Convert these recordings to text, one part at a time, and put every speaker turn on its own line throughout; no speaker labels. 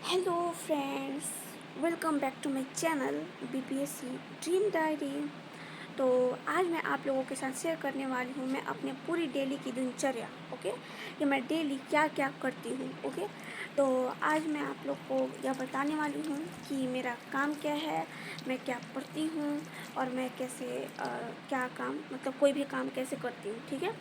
Hello friends, welcome back to my channel BPSC dream diary. तो आज मैं आप लोगों के साथ शेयर करने वाली हूँ मैं अपने पूरी डेली की दिनचर्या। ओके, कि मैं डेली क्या क्या करती हूँ। ओके, तो आज मैं आप लोग को यह बताने वाली हूँ कि मेरा काम क्या है, मैं क्या पढ़ती हूँ और मैं कैसे क्या काम मतलब कोई भी काम कैसे करती हूँ। ठीक है,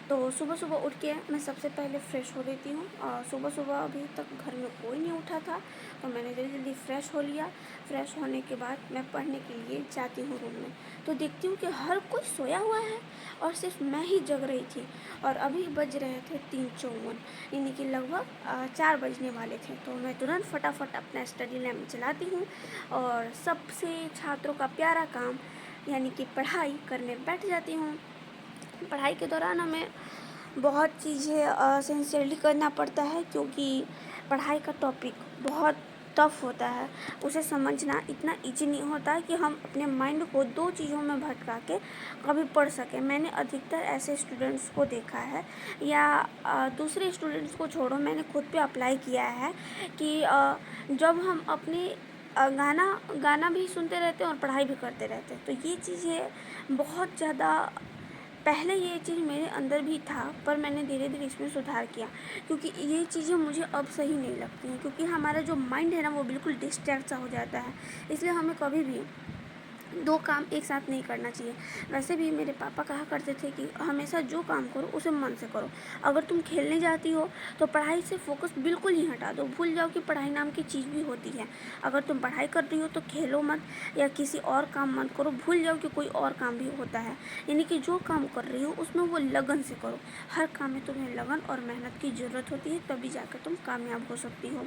तो सुबह सुबह उठ के मैं सबसे पहले फ़्रेश हो लेती हूँ। और सुबह सुबह अभी तक घर में कोई नहीं उठा था, तो मैंने जल्दी जल्दी फ़्रेश हो लिया। फ़्रेश होने के बाद मैं पढ़ने के लिए जाती हूँ रूम में, तो देखती हूँ कि हर कोई सोया हुआ है और सिर्फ मैं ही जग रही थी। और अभी बज रहे थे 3:54, यानी कि लगभग 4 बजने वाले थे। तो मैं तुरंत फटाफट अपना स्टडी लैम्प चलाती हूँ और सबसे छात्रों का प्यारा काम यानी कि पढ़ाई करने बैठ जाती हूँ। पढ़ाई के दौरान हमें बहुत चीज़ें सिंसियरली करना पड़ता है, क्योंकि पढ़ाई का टॉपिक बहुत टफ होता है। उसे समझना इतना इजी नहीं होता कि हम अपने माइंड को दो चीज़ों में भटका के कभी पढ़ सकें। मैंने अधिकतर ऐसे स्टूडेंट्स को देखा है, या दूसरे स्टूडेंट्स को छोड़ो, मैंने खुद पे अप्लाई किया है कि जब हम अपनी गाना भी सुनते रहते हैं और पढ़ाई भी करते रहते हैं, तो ये चीज़ें बहुत ज़्यादा पहले ये चीज़ मेरे अंदर भी था, पर मैंने धीरे धीरे इसमें सुधार किया, क्योंकि ये चीज़ें मुझे अब सही नहीं लगती हैं। क्योंकि हमारा जो माइंड है ना, वो बिल्कुल डिस्ट्रैक्ट सा हो जाता है। इसलिए हमें कभी भी दो काम एक साथ नहीं करना चाहिए। वैसे भी मेरे पापा कहा करते थे कि हमेशा जो काम करो उसे मन से करो। अगर तुम खेलने जाती हो तो पढ़ाई से फोकस बिल्कुल ही हटा दो, भूल जाओ कि पढ़ाई नाम की चीज़ भी होती है। अगर तुम पढ़ाई कर रही हो तो खेलो मत या किसी और काम मत करो, भूल जाओ कि कोई और काम भी होता है। यानी कि जो काम कर रही हो उसमें वो लगन से करो। हर काम में तुम्हें लगन और मेहनत की ज़रूरत होती है, तभी जाकर तुम कामयाब हो सकती हो।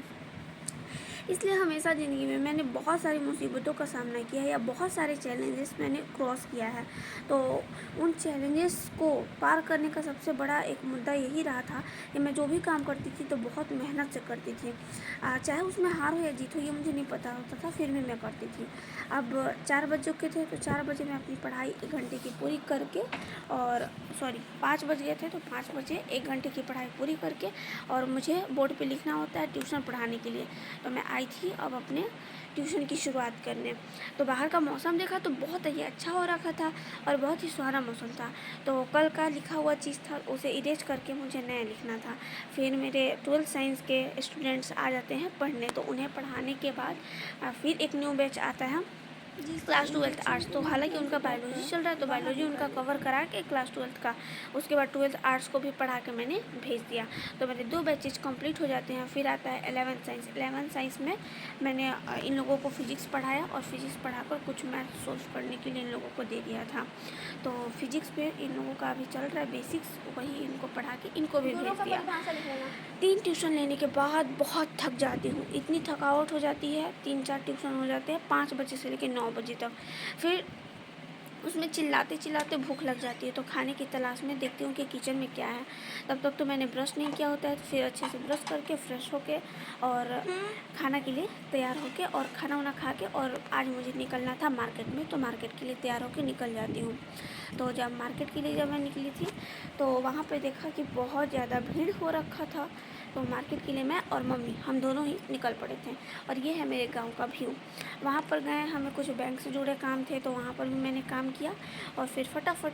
इसलिए हमेशा ज़िंदगी में मैंने बहुत सारी मुसीबतों का सामना किया है, या बहुत सारे चैलेंजेस मैंने क्रॉस किया है। तो उन चैलेंजेस को पार करने का सबसे बड़ा एक मुद्दा यही रहा था कि मैं जो भी काम करती थी तो बहुत मेहनत से करती थी। चाहे उसमें हार हो या जीत हो, ये मुझे नहीं पता होता था, फिर भी मैं करती थी। अब 4 बज चुके थे, तो 4 बजे मैं अपनी पढ़ाई 1 घंटे की पूरी करके, और 5 बज गए थे तो 5 बजे 1 घंटे की पढ़ाई पूरी करके, और मुझे बोर्ड पे लिखना होता है ट्यूशन पढ़ाने के लिए, तो मैं आई थी अब अपने ट्यूशन की शुरुआत करने। तो बाहर का मौसम देखा तो बहुत ही अच्छा हो रखा था और बहुत ही सुहाना मौसम था। तो कल का लिखा हुआ चीज़ था, उसे इरेज करके मुझे नया लिखना था। फिर मेरे 12th साइंस के स्टूडेंट्स आ जाते हैं पढ़ने, तो उन्हें पढ़ाने के बाद फिर एक न्यू बैच आता है क्लास 12th आर्ट्स। तो हालांकि उनका बायोलॉजी चल रहा है, तो बायोलॉजी उनका कवर करा के क्लास 12th का, उसके बाद 12th आर्ट्स को भी पढ़ा के मैंने भेज दिया। तो मेरे 2 बैचेज कंप्लीट हो जाते हैं। फिर आता है 11th साइंस। 11th साइंस में मैंने इन लोगों को फिजिक्स पढ़ाया, और फिजिक्स पढ़ाकर कुछ मैथ सोल्व करने के लिए इन लोगों को दे दिया था। तो फिजिक्स पे इन लोगों का अभी चल रहा है बेसिक्स, वही इनको पढ़ा के इनको भी भेज दिया। 3 ट्यूशन लेने के बाद बहुत थक जाती हूँ, इतनी थकावट हो जाती है। 3-4 ट्यूशन हो जाते हैं 5 बजे से लेकर 9 बजे तक। फिर उसमें चिल्लाते चिल्लाते भूख लग जाती है, तो खाने की तलाश में देखती हूँ कि किचन में क्या है। तब तक तो मैंने ब्रश नहीं किया होता है, तो फिर अच्छे से ब्रश करके फ्रेश होके और खाना के लिए तैयार होके और खाना वाना खा के, और आज मुझे निकलना था मार्केट में, तो मार्केट के लिए तैयार होके निकल जाती हूँ। तो जब मार्केट के लिए मैं निकली थी, तो वहाँ पर देखा कि बहुत ज़्यादा भीड़ हो रखा था। तो मार्केट के लिए मैं और मम्मी हम दोनों ही निकल पड़े थे। और ये है मेरे गांव का व्यू। वहाँ पर गए, हमें कुछ बैंक से जुड़े काम थे, तो वहाँ पर भी मैंने काम किया, और फिर फटाफट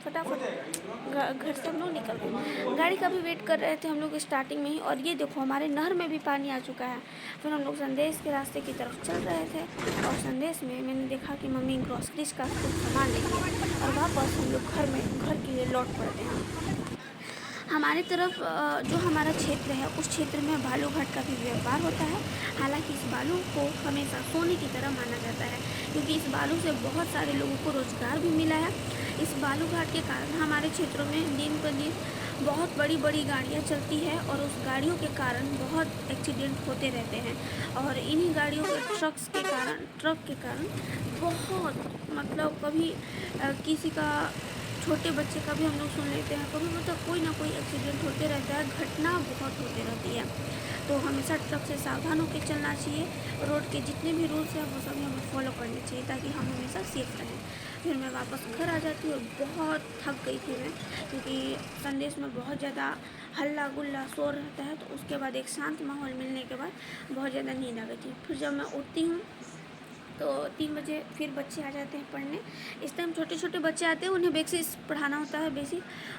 घर से हम लोग निकल गए। गाड़ी का भी वेट कर रहे थे हम लोग स्टार्टिंग में ही, और ये देखो हमारे नहर में भी पानी आ चुका है। फिर हम लोग संदेश के रास्ते की तरफ चल रहे थे, और संदेश में मैंने देखा कि मम्मी ग्रोसरीज का कुछ सामान लेंगे, और वापस हम लोग घर के लिए लौट पड़ते हैं। हमारी तरफ जो हमारा क्षेत्र है, उस क्षेत्र में बालू घाट का भी व्यापार होता है। हालांकि इस बालू को हमेशा सोने की तरह माना जाता है, क्योंकि इस बालू से बहुत सारे लोगों को रोज़गार भी मिला है। इस बालू घाट के कारण हमारे क्षेत्रों में दिन ब दिन बहुत बड़ी बड़ी गाड़ियाँ चलती है, और उस गाड़ियों के कारण बहुत एक्सीडेंट होते रहते हैं। और इन्हीं गाड़ियों के ट्रक के कारण बहुत मतलब कभी किसी का, छोटे बच्चे का भी हम लोग सुन लेते हैं, कभी मतलब कोई ना कोई एक्सीडेंट होते रहता है, घटना बहुत होती रहती है। तो हमेशा ट्रक से सावधान होकर चलना चाहिए। रोड के जितने भी रूल्स हैं वो सभी हमें फॉलो करने चाहिए, ताकि हम हमेशा सेफ रहें। फिर मैं वापस घर आ जाती और बहुत थक गई थी मैं, क्योंकि संदेश में बहुत ज़्यादा हल्ला गुल्ला शोर रहता है। तो उसके बाद एक शांत माहौल मिलने के बाद बहुत ज़्यादा नींद आ गई थी। फिर जब मैं उठती हूँ तो 3 बजे फिर बच्चे आ जाते हैं पढ़ने। इस टाइम छोटे छोटे बच्चे आते हैं, उन्हें बेसिक पढ़ाना होता है।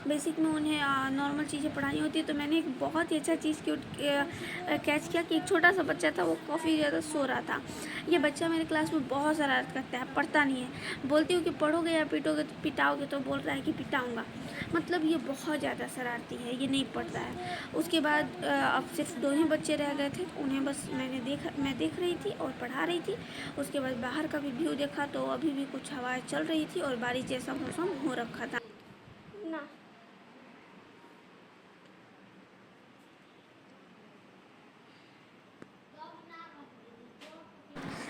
बेसिक में उन्हें नॉर्मल चीज़ें पढ़ानी होती है। तो मैंने एक बहुत ही अच्छा चीज़ कैच किया कि एक छोटा सा बच्चा था, वो काफ़ी ज़्यादा सो रहा था। ये बच्चा मेरे क्लास में बहुत शरारत करता है, पढ़ता नहीं है। बोलती हूँ कि पढ़ोगे या पिटाओगे, तो बोल रहा है कि पिटाऊँगा। मतलब ये बहुत ज़्यादा शरारती है, ये नहीं पढ़ता है। उसके बाद अब सिर्फ 2 ही बच्चे रह गए थे, उन्हें बस मैं देख रही थी और पढ़ा रही थी। उसके बाद बाहर का भी व्यू देखा तो अभी भी कुछ हवाएं चल रही थी और बारिश जैसा मौसम हो रखा था ना।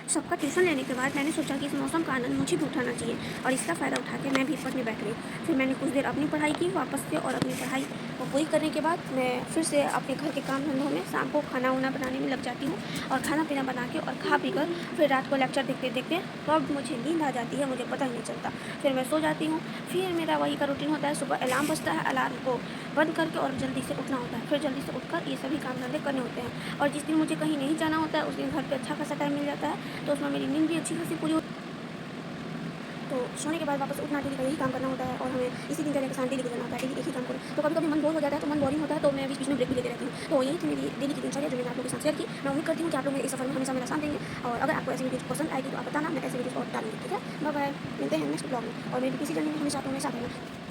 सबका ट्यूशन लेने के बाद मैंने सोचा कि इस मौसम का आनंद मुझे भी उठाना चाहिए और इसका फ़ायदा उठा के मैं भी पढ़ने बैठ गई। फिर मैंने कुछ देर अपनी पढ़ाई की वापस से, और अपनी पढ़ाई को पूरी करने के बाद मैं फिर से अपने घर के काम धंधों में शाम को खाना वाना बनाने में लग जाती हूँ। और खाना पीना बना के और खा पी कर फिर रात को लेक्चर देखते देखते कब मुझे नींद आ जाती है मुझे पता ही नहीं चलता। फिर मैं सो जाती हूँ। फिर मेरा वही का रूटीन होता है, सुबह अलार्म बजता है, अलार्म को बंद करके और जल्दी से उठना होता है। फिर जल्दी से उठकर ये सभी काम धंधे करने होते हैं। और जिस दिन मुझे कहीं नहीं जाना होता है उस दिन घर पे अच्छा खासा टाइम मिल जाता है, तो उसमें मेरी नींद भी अच्छी खासी पूरी हो। तो सोने के बाद वापस उठना डेली का यही काम करना होता है, और हमें इसी दिनचर्या के साथ डेली गुजरना होता है, डेली एक ही काम करो। तो कभी कभी मन बोर हो जाता है, तो मन बोरिंग होता है, तो मैं बीच बीच में ब्रेक भी लेते रहती हूँ। तो यही थी मेरी डेली की दिनचर्या जो मैंने आप लोगों के साथ शेयर की। मैं उम्मीद करती हूँ कि आप लोग मेरे इस सफर में हमेशा मेरा साथ देंगे, और अगर आपको ऐसी वीडियो पसंद आएगी तो आप बताना, मैं ऐसे वीडियोस और डालूंगी। ठीक है, बाय बाय, मिलते हैं नेक्स्ट ब्लॉग में। और मेरी किसी जर्नी में हमेशा आप लोग मेरे साथ रहना।